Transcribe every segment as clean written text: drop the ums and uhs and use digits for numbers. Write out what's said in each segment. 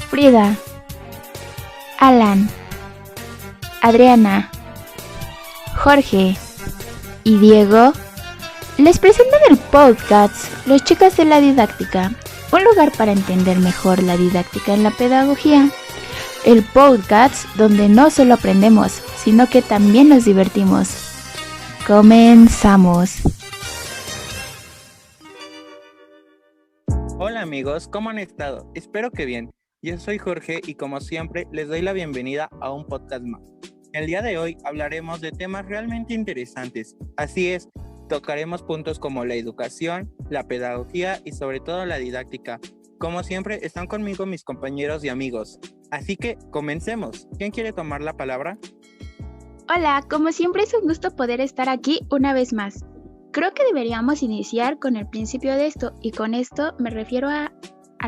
Frida, Alan, Adriana, Jorge y Diego les presentan el podcast Los Chicos de la Didáctica, un lugar para entender mejor la didáctica en la pedagogía. El podcast donde no solo aprendemos, sino que también nos divertimos. Comenzamos. Hola amigos, ¿cómo han estado? Espero que bien. Yo soy Jorge y como siempre les doy la bienvenida a un podcast más. El día de hoy hablaremos de temas realmente interesantes. Así es, tocaremos puntos como la educación, la pedagogía y sobre todo la didáctica. Como siempre están conmigo mis compañeros y amigos. Así que comencemos. ¿Quién quiere tomar la palabra? Hola, como siempre es un gusto poder estar aquí una vez más. Creo que deberíamos iniciar con el principio de esto, y con esto me refiero a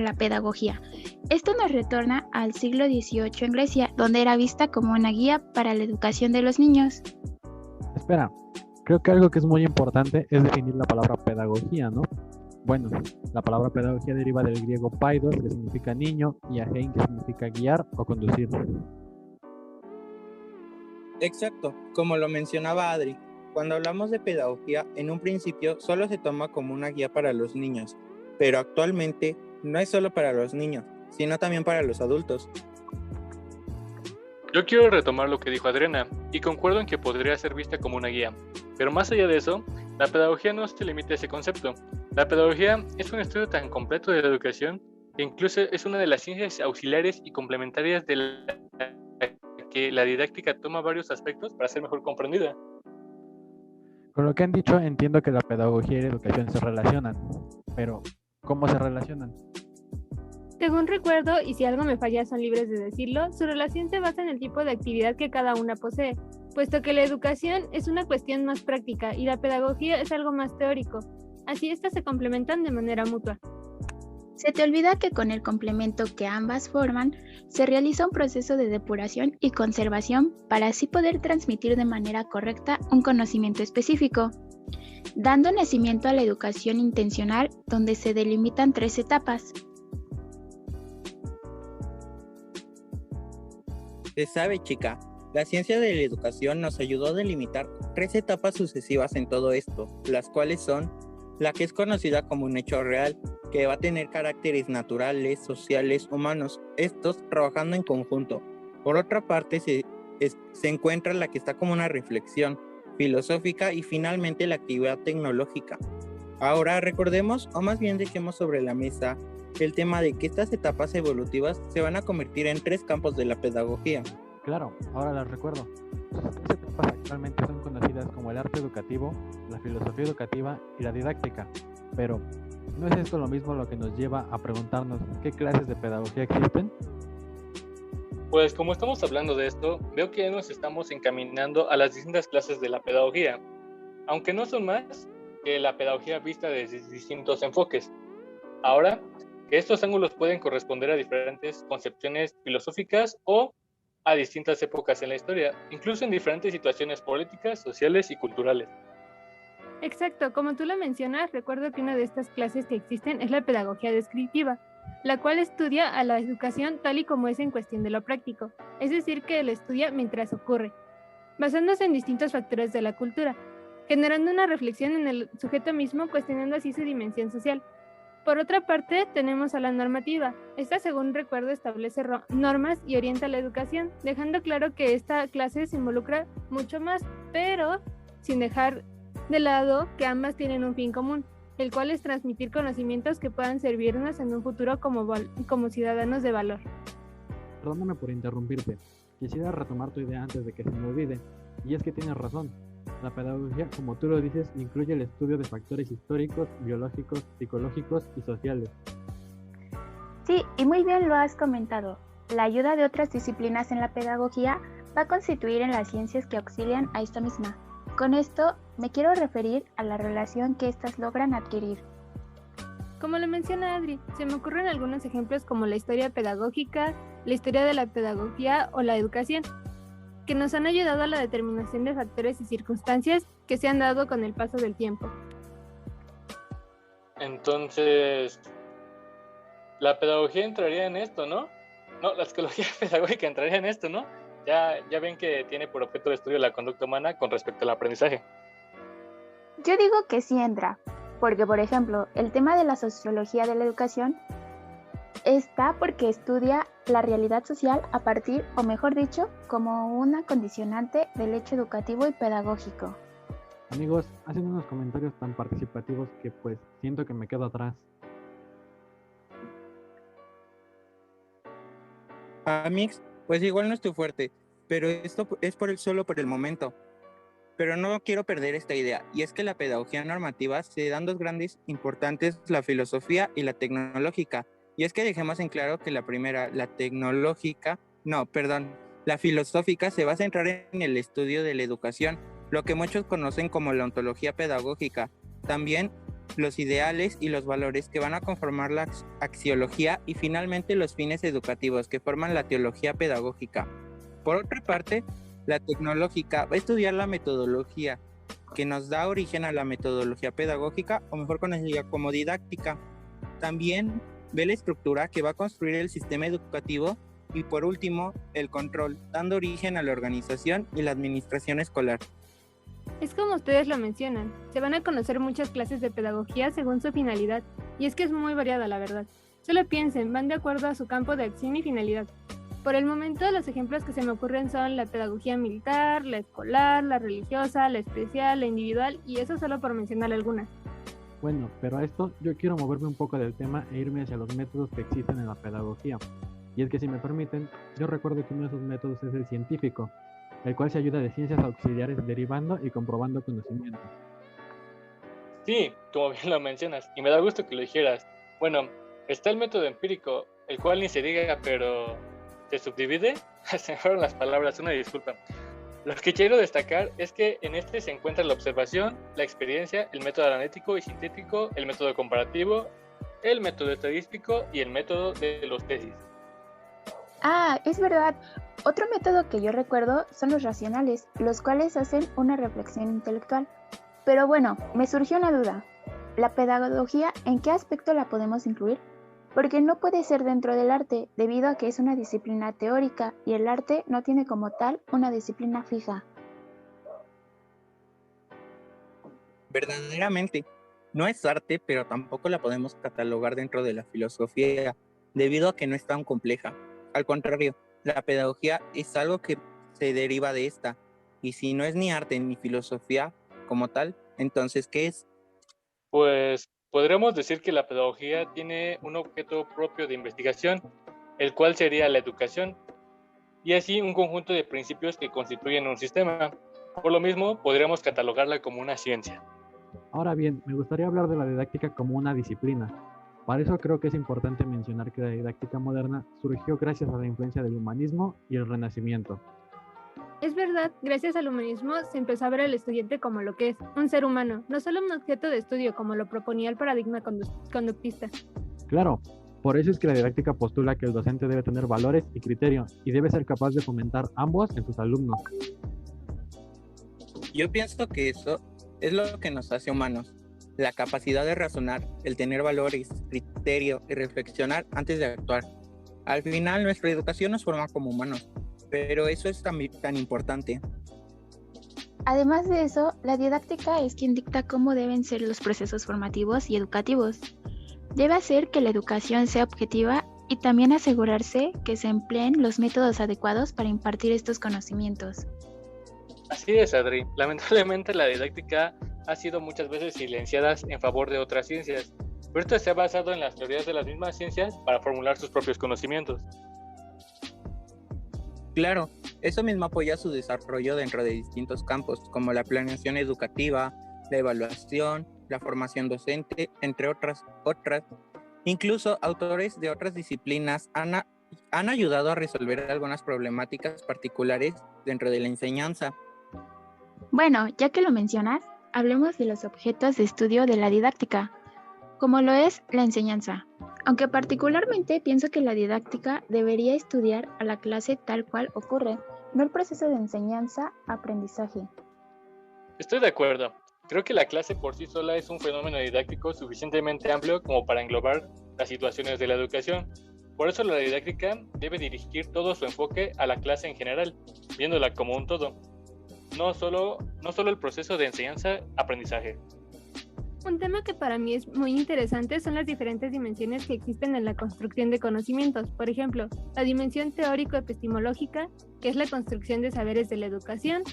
la pedagogía. Esto nos retorna al siglo XVIII en Grecia, donde era vista como una guía para la educación de los niños. Espera, creo que algo que es muy importante es definir la palabra pedagogía, ¿no? Bueno, la palabra pedagogía deriva del griego paidos, que significa niño, y agein, que significa guiar o conducir. Exacto, como lo mencionaba Adri, cuando hablamos de pedagogía, en un principio solo se toma como una guía para los niños, pero actualmente no es solo para los niños, sino también para los adultos. Yo quiero retomar lo que dijo Adriana, y concuerdo en que podría ser vista como una guía, pero más allá de eso, la pedagogía no se limita a ese concepto. La pedagogía es un estudio tan completo de la educación que incluso es una de las ciencias auxiliares y complementarias de la que la didáctica toma varios aspectos para ser mejor comprendida. Con lo que han dicho, entiendo que la pedagogía y la educación se relacionan, pero ¿cómo se relacionan? Según recuerdo, y si algo me falla son libres de decirlo, su relación se basa en el tipo de actividad que cada una posee, puesto que la educación es una cuestión más práctica y la pedagogía es algo más teórico. Así estas se complementan de manera mutua. Se te olvida que con el complemento que ambas forman, se realiza un proceso de depuración y conservación para así poder transmitir de manera correcta un conocimiento específico, dando nacimiento a la educación intencional, donde se delimitan 3 etapas. Se sabe, chica, la ciencia de la educación nos ayudó a delimitar 3 etapas sucesivas en todo esto, las cuales son la que es conocida como un hecho real, que va a tener caracteres naturales, sociales, humanos, estos trabajando en conjunto. Por otra parte, se encuentra la que está como una reflexión filosófica y finalmente la actividad tecnológica. Ahora recordemos, o más bien dejemos sobre la mesa, el tema de que estas etapas evolutivas se van a convertir en 3 campos de la pedagogía. Claro, ahora las recuerdo. Sus 3 etapas actualmente son conocidas como el arte educativo, la filosofía educativa y la didáctica. Pero, ¿no es esto lo mismo lo que nos lleva a preguntarnos qué clases de pedagogía existen? Pues como estamos hablando de esto, veo que ya nos estamos encaminando a las distintas clases de la pedagogía, aunque no son más que la pedagogía vista desde distintos enfoques. Ahora, que estos ángulos pueden corresponder a diferentes concepciones filosóficas o a distintas épocas en la historia, incluso en diferentes situaciones políticas, sociales y culturales. Exacto, como tú lo mencionas, recuerdo que una de estas clases que existen es la pedagogía descriptiva, la cual estudia a la educación tal y como es en cuestión de lo práctico, es decir, que lo estudia mientras ocurre, basándose en distintos factores de la cultura, generando una reflexión en el sujeto mismo, cuestionando así su dimensión social. Por otra parte, tenemos a la normativa. Esta, según recuerdo, establece normas y orienta la educación, dejando claro que esta clase se involucra mucho más, pero sin dejar de lado que ambas tienen un fin común, el cual es transmitir conocimientos que puedan servirnos en un futuro como ciudadanos de valor. Perdóname por interrumpirte. Quisiera retomar tu idea antes de que se me olvide, y es que tienes razón. La pedagogía, como tú lo dices, incluye el estudio de factores históricos, biológicos, psicológicos y sociales. Sí, y muy bien lo has comentado. La ayuda de otras disciplinas en la pedagogía va a constituir en las ciencias que auxilian a esta misma. Con esto me quiero referir a la relación que éstas logran adquirir. Como lo menciona Adri, se me ocurren algunos ejemplos como la historia pedagógica, la historia de la pedagogía o la educación, que nos han ayudado a la determinación de factores y circunstancias que se han dado con el paso del tiempo. Entonces, la pedagogía entraría en esto, ¿no? No, la psicología pedagógica entraría en esto, ¿no? Ya ven que tiene por objeto de estudio la conducta humana con respecto al aprendizaje. Yo digo que sí entra, porque por ejemplo, el tema de la sociología de la educación está porque estudia la realidad social a partir, o mejor dicho, como una condicionante del hecho educativo y pedagógico. Amigos, hacen unos comentarios tan participativos que pues siento que me quedo atrás. Amix, pues igual no estoy fuerte, pero esto es solo por el momento. Pero no quiero perder esta idea, y es que la pedagogía normativa se dan dos grandes importantes, la filosofía y la tecnológica. Y es que dejemos en claro que la primera, la filosófica se va a centrar en el estudio de la educación, lo que muchos conocen como la ontología pedagógica. También los ideales y los valores que van a conformar la axiología y finalmente los fines educativos que forman la teología pedagógica. Por otra parte, la tecnológica va a estudiar la metodología que nos da origen a la metodología pedagógica, o mejor conocida como didáctica. También ve la estructura que va a construir el sistema educativo y por último, el control, dando origen a la organización y la administración escolar. Es como ustedes lo mencionan, se van a conocer muchas clases de pedagogía según su finalidad, y es que es muy variada la verdad. Solo piensen, van de acuerdo a su campo de acción y finalidad. Por el momento, los ejemplos que se me ocurren son la pedagogía militar, la escolar, la religiosa, la especial, la individual, y eso solo por mencionar algunas. Bueno, pero a esto yo quiero moverme un poco del tema e irme hacia los métodos que existen en la pedagogía. Y es que si me permiten, yo recuerdo que uno de esos métodos es el científico, el cual se ayuda de ciencias auxiliares derivando y comprobando conocimientos. Sí, como bien lo mencionas, y me da gusto que lo dijeras. Bueno, está el método empírico, el cual ni se diga, pero se subdivide. Se me fueron las palabras, una disculpa. Lo que quiero destacar es que en este se encuentra la observación, la experiencia, el método analítico y sintético, el método comparativo, el método estadístico y el método de los tesis. Ah, es verdad. Otro método que yo recuerdo son los racionales, los cuales hacen una reflexión intelectual. Pero bueno, me surgió una duda. ¿La pedagogía en qué aspecto la podemos incluir? Porque no puede ser dentro del arte, debido a que es una disciplina teórica y el arte no tiene como tal una disciplina fija. Verdaderamente, no es arte, pero tampoco la podemos catalogar dentro de la filosofía, debido a que no es tan compleja. Al contrario, la pedagogía es algo que se deriva de esta, y si no es ni arte ni filosofía como tal, entonces, ¿qué es? Pues podríamos decir que la pedagogía tiene un objeto propio de investigación, el cual sería la educación, y así un conjunto de principios que constituyen un sistema. Por lo mismo, podríamos catalogarla como una ciencia. Ahora bien, me gustaría hablar de la didáctica como una disciplina. Para eso creo que es importante mencionar que la didáctica moderna surgió gracias a la influencia del humanismo y el Renacimiento. Es verdad, gracias al humanismo se empezó a ver al estudiante como lo que es, un ser humano, no solo un objeto de estudio como lo proponía el paradigma conductista. Claro, por eso es que la didáctica postula que el docente debe tener valores y criterio y debe ser capaz de fomentar ambos en sus alumnos. Yo pienso que eso es lo que nos hace humanos, la capacidad de razonar, el tener valores, criterio y reflexionar antes de actuar. Al final, nuestra educación nos forma como humanos, pero eso es tan importante. Además de eso, la didáctica es quien dicta cómo deben ser los procesos formativos y educativos. Debe hacer que la educación sea objetiva y también asegurarse que se empleen los métodos adecuados para impartir estos conocimientos. Así es, Adri. Lamentablemente la didáctica ha sido muchas veces silenciada en favor de otras ciencias, pero esto se ha basado en las teorías de las mismas ciencias para formular sus propios conocimientos. Claro, eso mismo apoya su desarrollo dentro de distintos campos, como la planeación educativa, la evaluación, la formación docente, entre otras. Incluso autores de otras disciplinas han ayudado a resolver algunas problemáticas particulares dentro de la enseñanza. Bueno, ya que lo mencionas, hablemos de los objetos de estudio de la didáctica, como lo es la enseñanza. Aunque particularmente pienso que la didáctica debería estudiar a la clase tal cual ocurre, no el proceso de enseñanza-aprendizaje. Estoy de acuerdo. Creo que la clase por sí sola es un fenómeno didáctico suficientemente amplio como para englobar las situaciones de la educación. Por eso la didáctica debe dirigir todo su enfoque a la clase en general, viéndola como un todo, no solo el proceso de enseñanza-aprendizaje. Un tema que para mí es muy interesante son las diferentes dimensiones que existen en la construcción de conocimientos. Por ejemplo, la dimensión teórico-epistemológica, que es la construcción de saberes de la educación,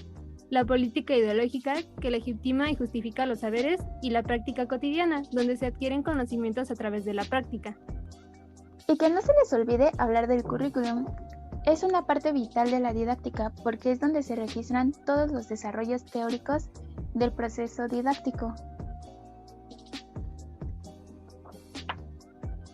la política ideológica, que legitima y justifica los saberes, y la práctica cotidiana, donde se adquieren conocimientos a través de la práctica. Y que no se les olvide hablar del currículum. Es una parte vital de la didáctica porque es donde se registran todos los desarrollos teóricos del proceso didáctico.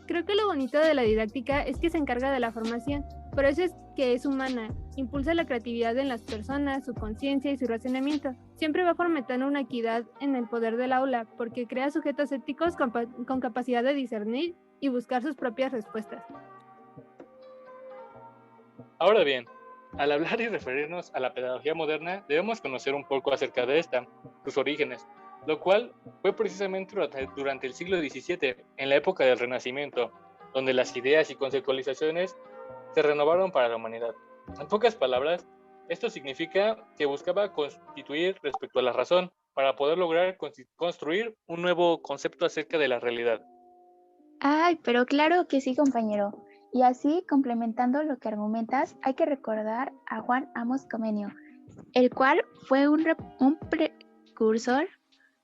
Creo que lo bonito de la didáctica es que se encarga de la formación, por eso es que es humana, impulsa la creatividad en las personas, su conciencia y su razonamiento. Siempre va fomentando una equidad en el poder del aula, porque crea sujetos éticos con capacidad de discernir y buscar sus propias respuestas. Ahora bien, al hablar y referirnos a la pedagogía moderna, debemos conocer un poco acerca de esta, sus orígenes, lo cual fue precisamente durante el siglo XVII, en la época del Renacimiento, donde las ideas y conceptualizaciones se renovaron para la humanidad. En pocas palabras, esto significa que buscaba constituir respecto a la razón para poder lograr construir un nuevo concepto acerca de la realidad. Ay, pero claro que sí, compañero. Y así, complementando lo que argumentas, hay que recordar a Juan Amos Comenio, el cual fue un precursor,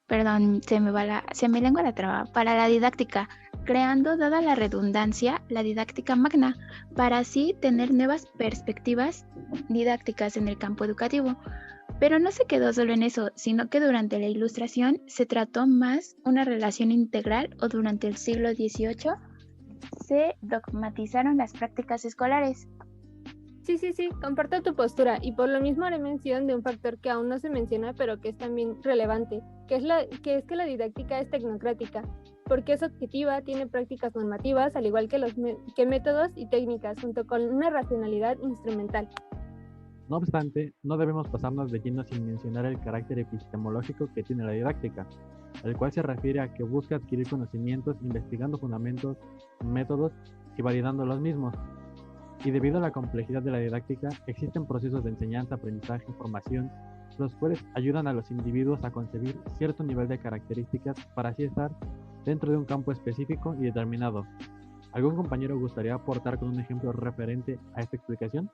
perdón, se me lengua la traba, para la didáctica, creando, dada la redundancia, la didáctica magna, para así tener nuevas perspectivas didácticas en el campo educativo. Pero no se quedó solo en eso, sino que durante la Ilustración se trató más una relación integral, o durante el siglo XVIII se dogmatizaron las prácticas escolares. Sí, comparto tu postura y por lo mismo haré mención de un factor que aún no se menciona pero que es también relevante, que es que la didáctica es tecnocrática, porque es objetiva, tiene prácticas normativas, al igual que métodos y técnicas, junto con una racionalidad instrumental. No obstante, no debemos pasarnos de lleno sin mencionar el carácter epistemológico que tiene la didáctica, al cual se refiere a que busca adquirir conocimientos investigando fundamentos, métodos y validando los mismos. Y debido a la complejidad de la didáctica, existen procesos de enseñanza, aprendizaje y formación, los cuales ayudan a los individuos a concebir cierto nivel de características para así estar dentro de un campo específico y determinado. ¿Algún compañero gustaría aportar con un ejemplo referente a esta explicación?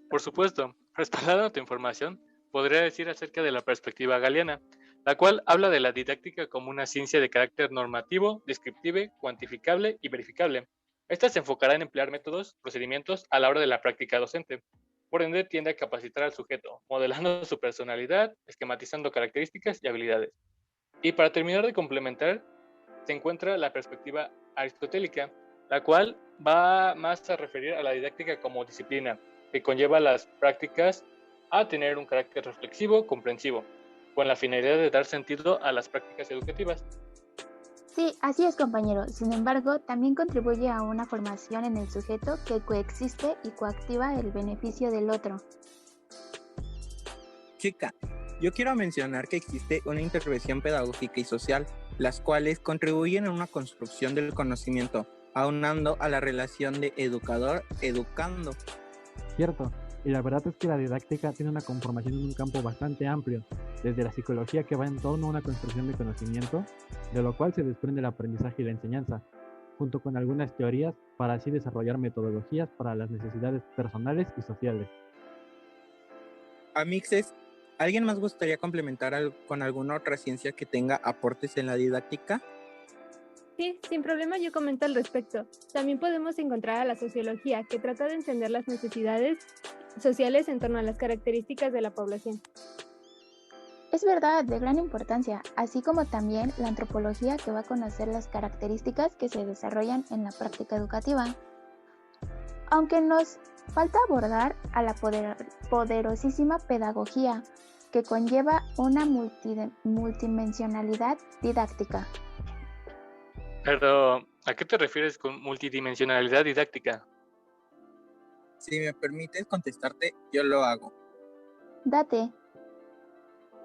Por supuesto, respaldando tu información, podría decir acerca de la perspectiva galiana, la cual habla de la didáctica como una ciencia de carácter normativo, descriptive, cuantificable y verificable. Esta se enfocará en emplear métodos, procedimientos a la hora de la práctica docente. Por ende, tiende a capacitar al sujeto, modelando su personalidad, esquematizando características y habilidades. Y para terminar de complementar, se encuentra la perspectiva aristotélica, la cual va más a referir a la didáctica como disciplina, que conlleva las prácticas a tener un carácter reflexivo, comprensivo, con la finalidad de dar sentido a las prácticas educativas. Sí, así es, compañero. Sin embargo, también contribuye a una formación en el sujeto que coexiste y coactiva el beneficio del otro. Chica, yo quiero mencionar que existe una intervención pedagógica y social, las cuales contribuyen a una construcción del conocimiento, aunando a la relación de educador-educando. Cierto, y la verdad es que la didáctica tiene una conformación en un campo bastante amplio, desde la psicología que va en torno a una construcción de conocimiento, de lo cual se desprende el aprendizaje y la enseñanza, junto con algunas teorías para así desarrollar metodologías para las necesidades personales y sociales. Amixes, ¿alguien más gustaría complementar con alguna otra ciencia que tenga aportes en la didáctica? Sí, sin problema yo comento al respecto. También podemos encontrar a la sociología, que trata de entender las necesidades sociales en torno a las características de la población. Es verdad, de gran importancia, así como también la antropología, que va a conocer las características que se desarrollan en la práctica educativa. Aunque nos falta abordar a la poderosísima pedagogía, que conlleva una multidimensionalidad didáctica. Pero, ¿a qué te refieres con multidimensionalidad didáctica? Si me permites contestarte, yo lo hago. Date.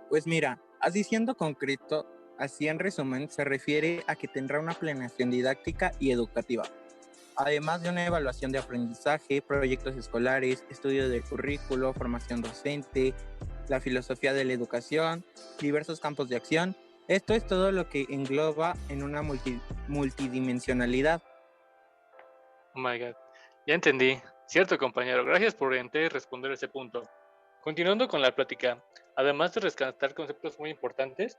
Pues mira, así siendo concreto, Así, en resumen, se refiere a que tendrá una planeación didáctica y educativa, además de una evaluación de aprendizaje, proyectos escolares, estudio del currículo, formación docente, la filosofía de la educación, diversos campos de acción. Esto es todo lo que engloba en una multidimensionalidad. Oh my God. Ya entendí. Cierto, compañero. Gracias por orientar y responder ese punto. Continuando con la plática, además de rescatar conceptos muy importantes,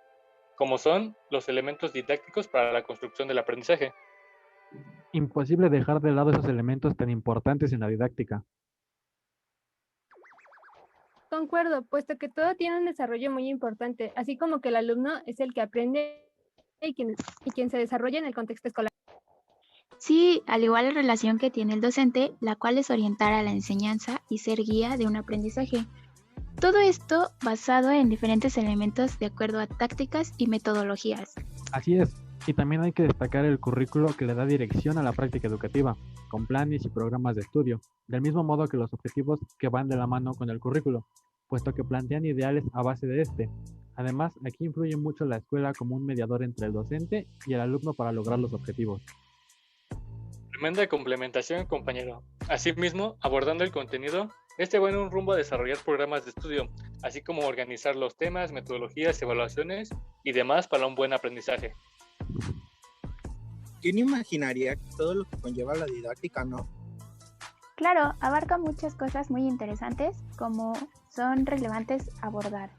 como son los elementos didácticos para la construcción del aprendizaje. Imposible dejar de lado esos elementos tan importantes en la didáctica. Concuerdo, puesto que todo tiene un desarrollo muy importante, así como que el alumno es el que aprende y quien se desarrolla en el contexto escolar. Sí, al igual la relación que tiene el docente, la cual es orientar a la enseñanza y ser guía de un aprendizaje. Todo esto basado en diferentes elementos de acuerdo a tácticas y metodologías. Así es, y también hay que destacar el currículo que le da dirección a la práctica educativa, con planes y programas de estudio, del mismo modo que los objetivos que van de la mano con el currículo, puesto que plantean ideales a base de este. Además, aquí influye mucho la escuela como un mediador entre el docente y el alumno para lograr los objetivos. Tremenda complementación, compañero. Asimismo, abordando el contenido, va en un rumbo a desarrollar programas de estudio, así como organizar los temas, metodologías, evaluaciones y demás para un buen aprendizaje. ¿Quién imaginaría todo lo que conlleva la didáctica, no? Claro, abarca muchas cosas muy interesantes como son relevantes abordar.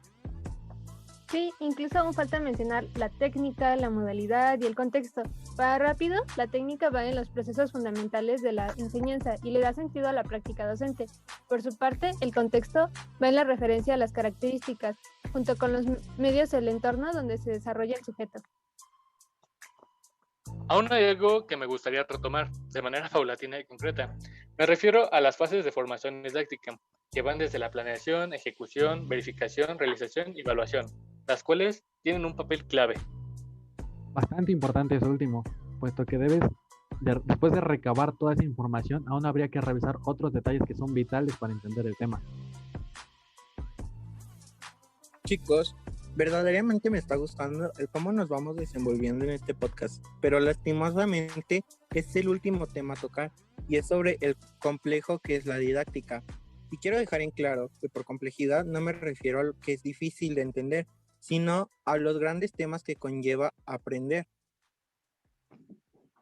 Sí, incluso aún falta mencionar la técnica, la modalidad y el contexto. Para rápido, la técnica va en los procesos fundamentales de la enseñanza y le da sentido a la práctica docente. Por su parte, el contexto va en la referencia a las características, junto con los medios del entorno donde se desarrolla el sujeto. Aún hay algo que me gustaría retomar de manera paulatina y concreta. Me refiero a las fases de formación didáctica, que van desde la planeación, ejecución, verificación, realización y evaluación, las cuales tienen un papel clave. Bastante importante eso último, puesto que después de recabar toda esa información, aún habría que revisar otros detalles que son vitales para entender el tema. Chicos, verdaderamente me está gustando el cómo nos vamos desenvolviendo en este podcast, pero lastimosamente es el último tema a tocar y es sobre el complejo que es la didáctica. Y quiero dejar en claro que por complejidad no me refiero a lo que es difícil de entender, sino a los grandes temas que conlleva aprender.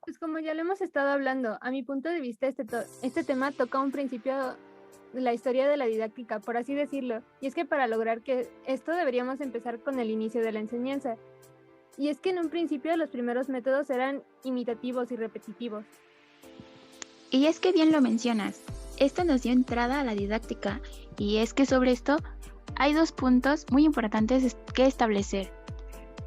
Pues como ya lo hemos estado hablando, a mi punto de vista este tema toca un principio de la historia de la didáctica, por así decirlo, y es que para lograr que esto deberíamos empezar con el inicio de la enseñanza. Y es que en un principio los primeros métodos eran imitativos y repetitivos. Y es que bien lo mencionas, esto nos dio entrada a la didáctica, y es que sobre esto hay dos puntos muy importantes que establecer.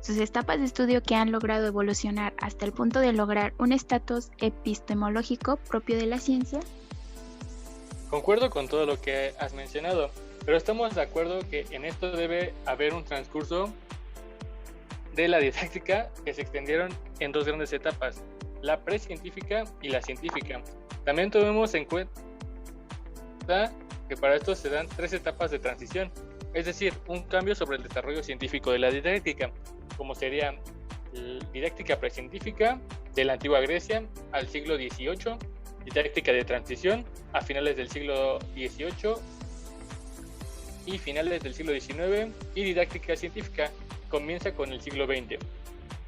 Sus etapas de estudio que han logrado evolucionar hasta el punto de lograr un estatus epistemológico propio de la ciencia. Concuerdo con todo lo que has mencionado, pero estamos de acuerdo que en esto debe haber un transcurso de la didáctica que se extendieron en dos grandes etapas, la precientífica y la científica. También tomemos en cuenta que para esto se dan tres etapas de transición, es decir, un cambio sobre el desarrollo científico de la didáctica, como sería didáctica precientífica de la antigua Grecia al siglo XVIII, didáctica de transición a finales del siglo XVIII y finales del siglo XIX, y didáctica científica comienza con el siglo XX.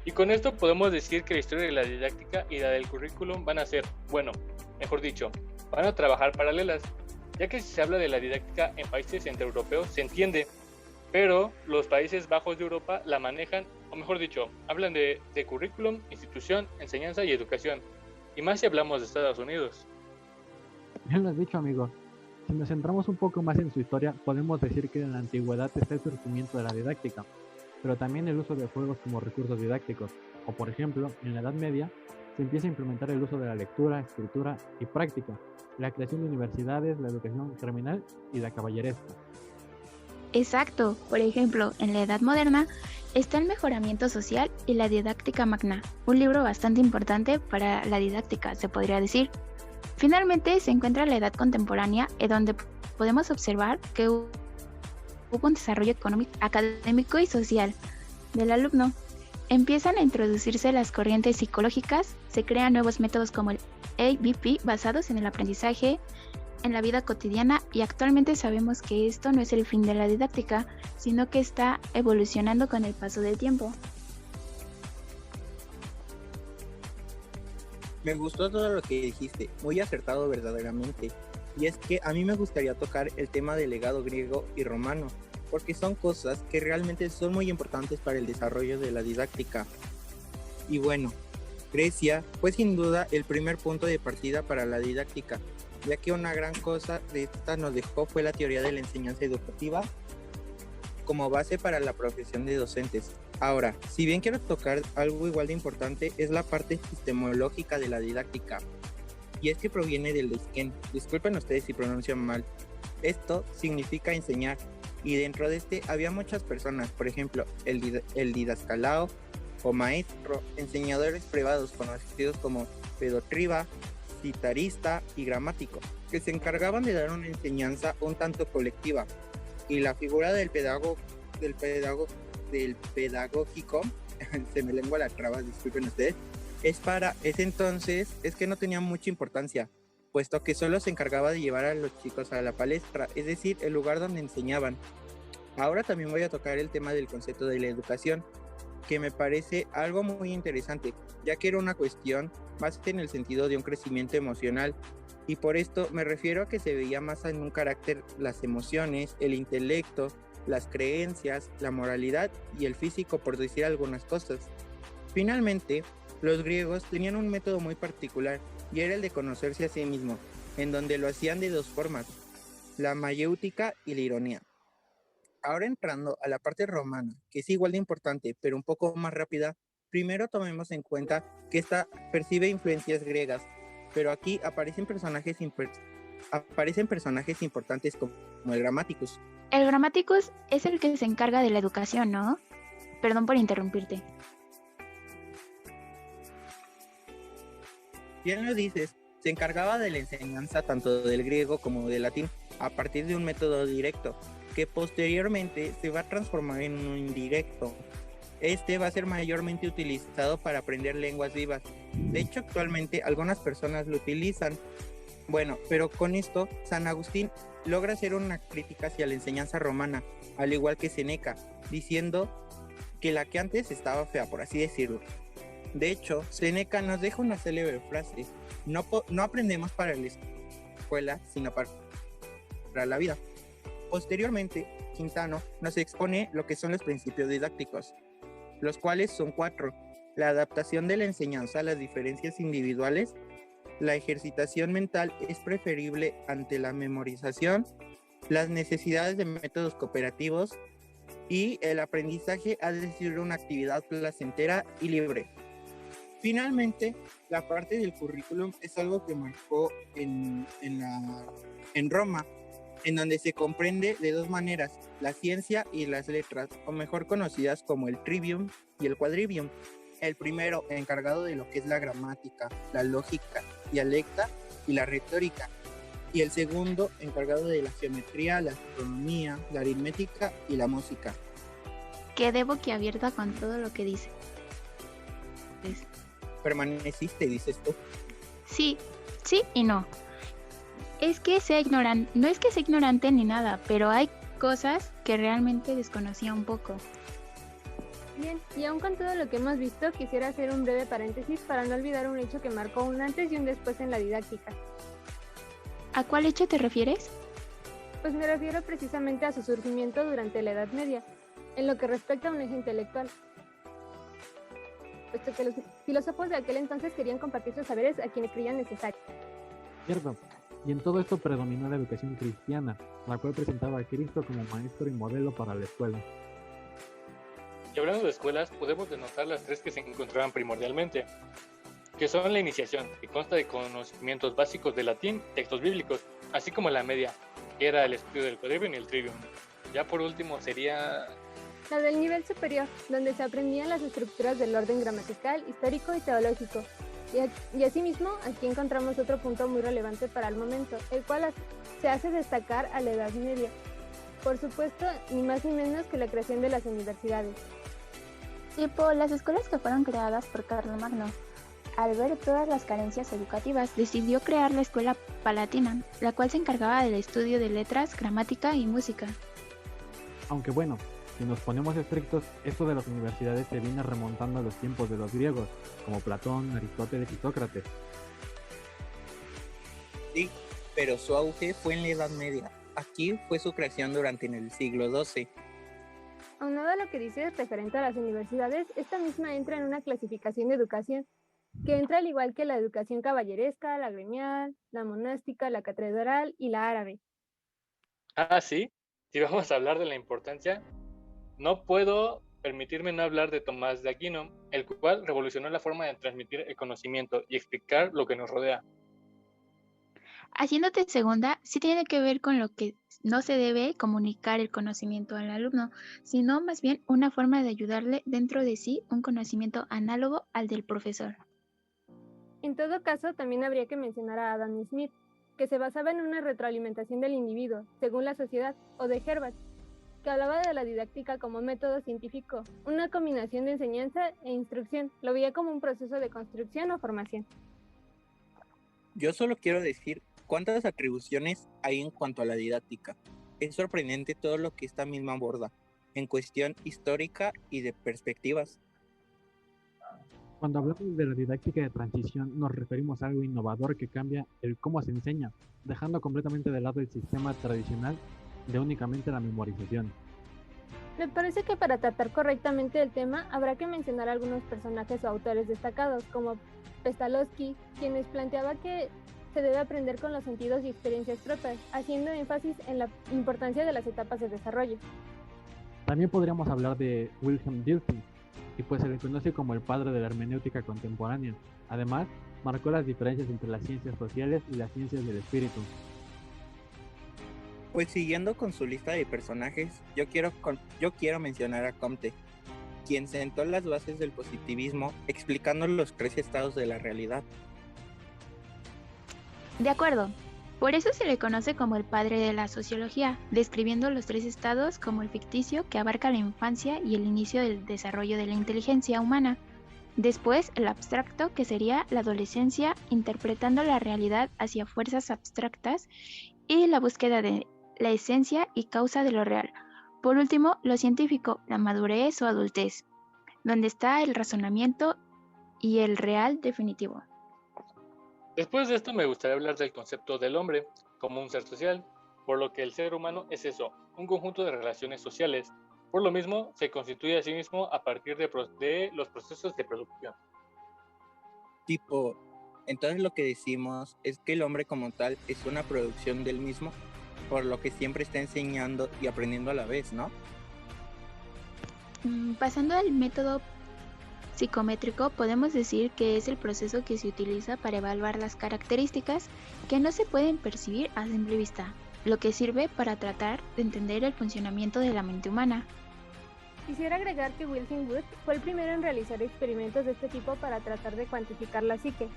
Y con esto podemos decir que la historia de la didáctica y la del currículum van a ser, van a trabajar paralelas, ya que si se habla de la didáctica en países centroeuropeos se entiende, pero los Países Bajos de Europa la manejan, o mejor dicho, hablan de currículum, institución, enseñanza y educación, y más si hablamos de Estados Unidos. Bien lo has dicho, amigo. Si nos centramos un poco más en su historia, podemos decir que en la antigüedad está el surgimiento de la didáctica, pero también el uso de juegos como recursos didácticos, o por ejemplo, en la Edad Media, se empieza a implementar el uso de la lectura, escritura y práctica, la creación de universidades, la educación criminal y la caballeresca. Exacto, por ejemplo, en la Edad Moderna está el mejoramiento social y la didáctica magna, un libro bastante importante para la didáctica, se podría decir. Finalmente se encuentra la Edad Contemporánea, en donde podemos observar que hubo un desarrollo económico, académico y social del alumno. empiezan a introducirse las corrientes psicológicas, se crean nuevos métodos como el ABP basados en el aprendizaje en la vida cotidiana y actualmente sabemos que esto no es el fin de la didáctica, sino que está evolucionando con el paso del tiempo. Me gustó todo lo que dijiste, muy acertado verdaderamente. Y es que a mí me gustaría tocar el tema del legado griego y romano, porque son cosas que realmente son muy importantes para el desarrollo de la didáctica. Y bueno, Grecia fue sin duda el primer punto de partida para la didáctica, ya que una gran cosa de esta nos dejó fue la teoría de la enseñanza educativa como base para la profesión de docentes. Ahora, si bien quiero tocar algo igual de importante, es la parte epistemológica de la didáctica, y es que proviene del Leisken. Disculpen ustedes si pronuncio mal. Esto significa enseñar, y dentro de este había muchas personas, por ejemplo, el didascalao o maestro, enseñadores privados conocidos como pedotriba, citarista y gramático, que se encargaban de dar una enseñanza un tanto colectiva, y la figura del pedagógico, se me lengua la traba, disculpen ustedes, para ese entonces es que no tenía mucha importancia, puesto que solo se encargaba de llevar a los chicos a la palestra, es decir, el lugar donde enseñaban. Ahora también voy a tocar el tema del concepto de la educación, que me parece algo muy interesante, ya que era una cuestión más en el sentido de un crecimiento emocional, y por esto me refiero a que se veía más en un carácter las emociones, el intelecto, las creencias, la moralidad y el físico, por decir algunas cosas. Finalmente, los griegos tenían un método muy particular, y era el de conocerse a sí mismo, en donde lo hacían de dos formas, la mayéutica y la ironía. Ahora entrando a la parte romana, que es igual de importante, pero un poco más rápida, primero tomemos en cuenta que esta percibe influencias griegas, pero aquí aparecen personajes importantes como el Grammaticus. El Grammaticus es el que se encarga de la educación, ¿no? Perdón por interrumpirte. Bien lo dices, se encargaba de la enseñanza tanto del griego como del latín a partir de un método directo, que posteriormente se va a transformar en un indirecto. Este va a ser mayormente utilizado para aprender lenguas vivas. De hecho, actualmente algunas personas lo utilizan. Bueno, pero con esto, San Agustín logra hacer una crítica hacia la enseñanza romana, al igual que Séneca, diciendo que la que antes estaba fea, por así decirlo. De hecho, Séneca nos deja una célebre frase: no aprendemos para la escuela, sino para la vida. Posteriormente, Quintano nos expone lo que son los principios didácticos, los cuales son 4: la adaptación de la enseñanza a las diferencias individuales, la ejercitación mental es preferible ante la memorización, las necesidades de métodos cooperativos y el aprendizaje ha de ser una actividad placentera y libre. Finalmente, la parte del currículum es algo que marcó en Roma, en donde se comprende de dos maneras, la ciencia y las letras, o mejor conocidas como el trivium y el quadrivium. El primero encargado de lo que es la gramática, la lógica, dialecta y la retórica, y el segundo encargado de la geometría, la astronomía, la aritmética y la música. Quedé boquiabierta con todo lo que dice. ¿Permaneciste, dices tú? Sí y no. Es que sea ignorante, no es que sea ignorante ni nada, pero hay cosas que realmente desconocía un poco. Bien, y aún con todo lo que hemos visto, quisiera hacer un breve paréntesis para no olvidar un hecho que marcó un antes y un después en la didáctica. ¿A cuál hecho te refieres? Pues me refiero precisamente a su surgimiento durante la Edad Media, en lo que respecta a un eje intelectual, puesto que los filósofos de aquel entonces querían compartir sus saberes a quienes creían necesarios. Cierto, y en todo esto predominó la educación cristiana, la cual presentaba a Cristo como maestro y modelo para la escuela. Y hablando de escuelas, podemos denotar las 3 que se encontraban primordialmente, que son la iniciación, que consta de conocimientos básicos de latín, textos bíblicos, así como la media, que era el estudio del quadrivium y el trivium. Ya por último sería La del nivel superior, donde se aprendían las estructuras del orden gramatical, histórico y teológico. Y asimismo, aquí encontramos otro punto muy relevante para el momento, el cual se hace destacar a la Edad Media. Por supuesto, ni más ni menos que la creación de las universidades. Tipo las escuelas que fueron creadas por Carlomagno. Al ver todas las carencias educativas, decidió crear la Escuela Palatina, la cual se encargaba del estudio de letras, gramática y música. Aunque bueno, si nos ponemos estrictos, esto de las universidades se viene remontando a los tiempos de los griegos, como Platón, Aristóteles y Sócrates. Sí, pero su auge fue en la Edad Media. Aquí fue su creación durante el siglo XII. Aunado a lo que dices referente a las universidades, esta misma entra en una clasificación de educación, que entra al igual que la educación caballeresca, la gremial, la monástica, la catedral y la árabe. Ah, sí, si vamos a hablar de la importancia, no puedo permitirme no hablar de Tomás de Aquino, el cual revolucionó la forma de transmitir el conocimiento y explicar lo que nos rodea. Haciéndote segunda, sí tiene que ver con lo que no se debe comunicar el conocimiento al alumno, sino más bien una forma de ayudarle dentro de sí un conocimiento análogo al del profesor. En todo caso, también habría que mencionar a Adam Smith, que se basaba en una retroalimentación del individuo, según la sociedad, o de Herbert, que hablaba de la didáctica como método científico, una combinación de enseñanza e instrucción, lo veía como un proceso de construcción o formación. Yo solo quiero decir cuántas atribuciones hay en cuanto a la didáctica. Es sorprendente todo lo que esta misma aborda, en cuestión histórica y de perspectivas. Cuando hablamos de la didáctica de transición, nos referimos a algo innovador que cambia el cómo se enseña, dejando completamente de lado el sistema tradicional de únicamente la memorización. Me parece que para tratar correctamente el tema habrá que mencionar algunos personajes o autores destacados, como Pestalozzi, quienes planteaba que se debe aprender con los sentidos y experiencias propias, haciendo énfasis en la importancia de las etapas de desarrollo. También podríamos hablar de Wilhelm Dilthey, y pues se le conoce como el padre de la hermenéutica contemporánea. Además, marcó las diferencias entre las ciencias sociales y las ciencias del espíritu. Pues siguiendo con su lista de personajes, yo quiero mencionar a Comte, quien sentó las bases del positivismo explicando los 3 estados de la realidad. De acuerdo, por eso se le conoce como el padre de la sociología, describiendo los 3 estados como el ficticio que abarca la infancia y el inicio del desarrollo de la inteligencia humana. Después, el abstracto, que sería la adolescencia, interpretando la realidad hacia fuerzas abstractas y la búsqueda de la esencia y causa de lo real. Por último, lo científico, la madurez o adultez, donde está el razonamiento y el real definitivo. Después de esto me gustaría hablar del concepto del hombre como un ser social, por lo que el ser humano es eso, un conjunto de relaciones sociales. Por lo mismo, se constituye a sí mismo a partir de los procesos de producción. Entonces lo que decimos es que el hombre como tal es una producción del mismo, por lo que siempre está enseñando y aprendiendo a la vez, ¿no? Pasando al método psicométrico, podemos decir que es el proceso que se utiliza para evaluar las características que no se pueden percibir a simple vista, lo que sirve para tratar de entender el funcionamiento de la mente humana. Quisiera agregar que Wilhelm Wundt fue el primero en realizar experimentos de este tipo para tratar de cuantificar la psique,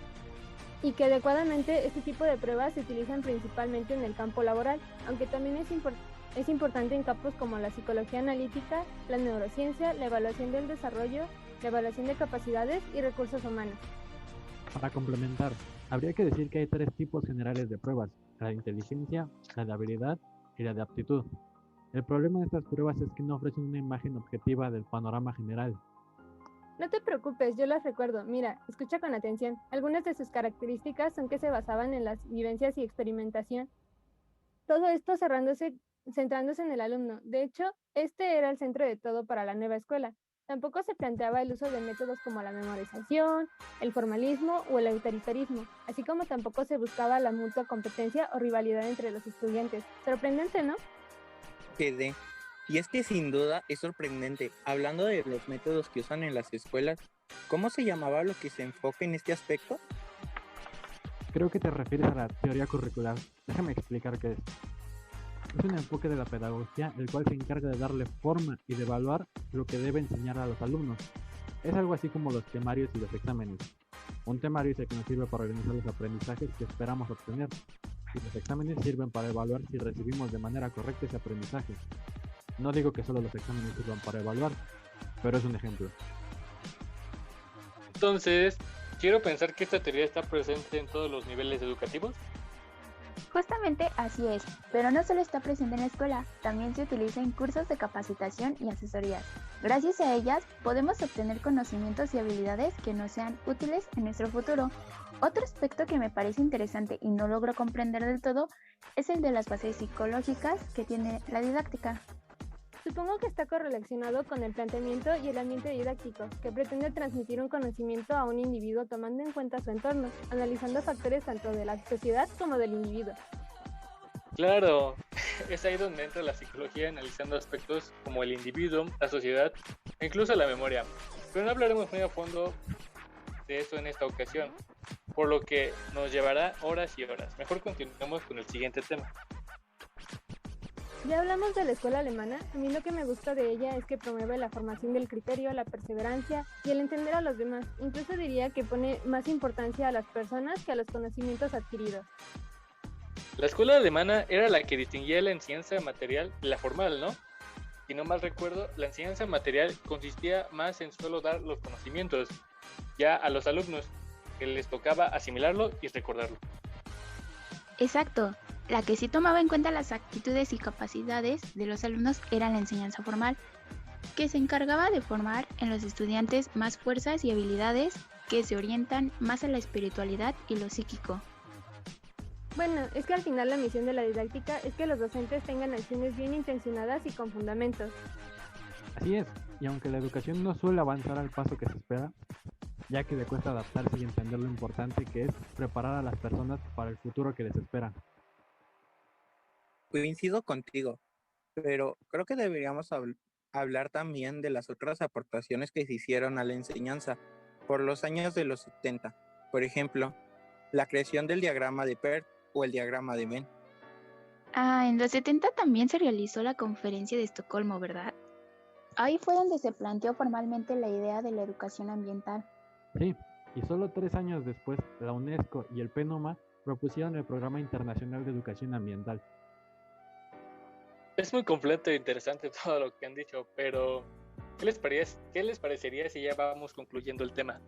y que adecuadamente este tipo de pruebas se utilizan principalmente en el campo laboral, aunque también es importante en campos como la psicología analítica, la neurociencia, la evaluación del desarrollo, la evaluación de capacidades y recursos humanos. Para complementar, habría que decir que hay 3 tipos generales de pruebas: la de inteligencia, la de habilidad y la de aptitud. El problema de estas pruebas es que no ofrecen una imagen objetiva del panorama general. No te preocupes, yo las recuerdo. Mira, escucha con atención. Algunas de sus características son que se basaban en las vivencias y experimentación. Todo esto centrándose en el alumno. De hecho, este era el centro de todo para la nueva escuela. Tampoco se planteaba el uso de métodos como la memorización, el formalismo o el autoritarismo, así como tampoco se buscaba la mutua competencia o rivalidad entre los estudiantes. Sorprendente, ¿no? Y es que sin duda es sorprendente. Hablando de los métodos que usan en las escuelas, ¿cómo se llamaba lo que se enfoca en este aspecto? Creo que te refieres a la teoría curricular. Déjame explicar qué es. Es un enfoque de la pedagogía el cual se encarga de darle forma y de evaluar lo que debe enseñar a los alumnos. Es algo así como los temarios y los exámenes. Un temario es el que nos sirve para organizar los aprendizajes que esperamos obtener, y los exámenes sirven para evaluar si recibimos de manera correcta ese aprendizaje. No digo que solo los exámenes sirvan para evaluar, pero es un ejemplo. Entonces, quiero pensar que esta teoría está presente en todos los niveles educativos. Justamente así es, pero no solo está presente en la escuela, también se utiliza en cursos de capacitación y asesorías. Gracias a ellas podemos obtener conocimientos y habilidades que nos sean útiles en nuestro futuro. Otro aspecto que me parece interesante y no logro comprender del todo es el de las bases psicológicas que tiene la didáctica. Supongo que está correlacionado con el planteamiento y el ambiente didáctico, que pretende transmitir un conocimiento a un individuo tomando en cuenta su entorno, analizando factores tanto de la sociedad como del individuo. Claro, es ahí donde entra la psicología analizando aspectos como el individuo, la sociedad e incluso la memoria. Pero no hablaremos muy a fondo de eso en esta ocasión, por lo que nos llevará horas y horas. Mejor continuemos con el siguiente tema. Ya hablamos de la escuela alemana. A mí lo que me gusta de ella es que promueve la formación del criterio, la perseverancia y el entender a los demás. Incluso diría que pone más importancia a las personas que a los conocimientos adquiridos. La escuela alemana era la que distinguía la enseñanza material de la formal, ¿no? Si no mal recuerdo, la enseñanza material consistía más en solo dar los conocimientos ya a los alumnos, que les tocaba asimilarlo y recordarlo. Exacto, la que sí tomaba en cuenta las actitudes y capacidades de los alumnos era la enseñanza formal, que se encargaba de formar en los estudiantes más fuerzas y habilidades que se orientan más a la espiritualidad y lo psíquico. Bueno, es que al final la misión de la didáctica es que los docentes tengan acciones bien intencionadas y con fundamentos. Así es, y aunque la educación no suele avanzar al paso que se espera, ya que le cuesta adaptarse y entender lo importante que es preparar a las personas para el futuro que les espera. Coincido contigo, pero creo que deberíamos hablar también de las otras aportaciones que se hicieron a la enseñanza por los años de los 70. Por ejemplo, la creación del diagrama de Peart o el diagrama de Venn. En los 70 también se realizó la conferencia de Estocolmo, ¿verdad? Ahí fue donde se planteó formalmente la idea de la educación ambiental. Sí, y solo 3 años después, la UNESCO y el PNUMA propusieron el Programa Internacional de Educación Ambiental. Es muy completo e interesante todo lo que han dicho, pero ¿qué les parecería si ya vamos concluyendo el tema?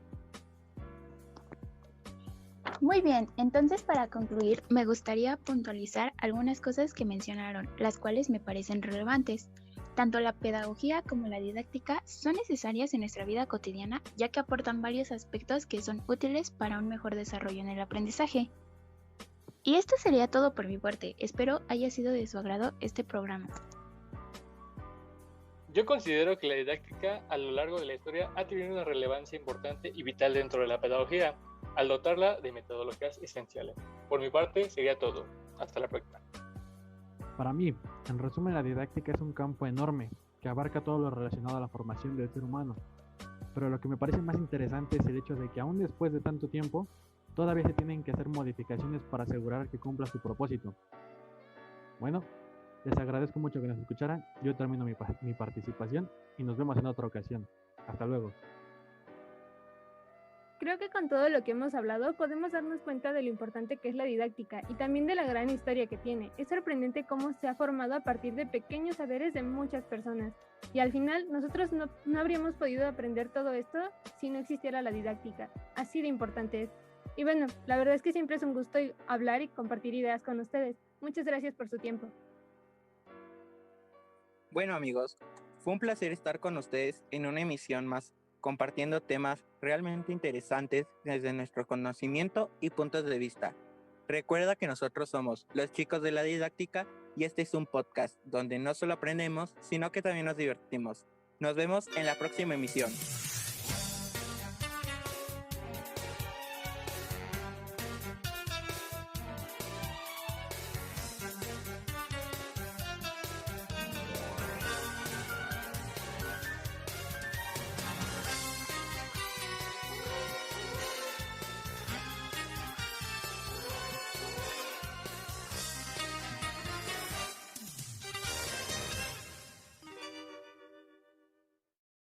Muy bien, entonces para concluir me gustaría puntualizar algunas cosas que mencionaron, las cuales me parecen relevantes. Tanto la pedagogía como la didáctica son necesarias en nuestra vida cotidiana, ya que aportan varios aspectos que son útiles para un mejor desarrollo en el aprendizaje. Y esto sería todo por mi parte. Espero haya sido de su agrado este programa. Yo considero que la didáctica a lo largo de la historia ha tenido una relevancia importante y vital dentro de la pedagogía, al dotarla de metodologías esenciales. Por mi parte sería todo. Hasta la próxima. Para mí, en resumen, la didáctica es un campo enorme que abarca todo lo relacionado a la formación del ser humano. Pero lo que me parece más interesante es el hecho de que aún después de tanto tiempo, todavía se tienen que hacer modificaciones para asegurar que cumpla su propósito. Bueno, les agradezco mucho que nos escucharan. Yo termino mi participación y nos vemos en otra ocasión. Hasta luego. Creo que con todo lo que hemos hablado podemos darnos cuenta de lo importante que es la didáctica y también de la gran historia que tiene. Es sorprendente cómo se ha formado a partir de pequeños saberes de muchas personas. Y al final nosotros no habríamos podido aprender todo esto si no existiera la didáctica. Así de importante es. Y bueno, la verdad es que siempre es un gusto hablar y compartir ideas con ustedes. Muchas gracias por su tiempo. Bueno amigos, fue un placer estar con ustedes en una emisión más, compartiendo temas realmente interesantes desde nuestro conocimiento y puntos de vista. Recuerda que nosotros somos los chicos de la didáctica y este es un podcast donde no solo aprendemos, sino que también nos divertimos. Nos vemos en la próxima emisión.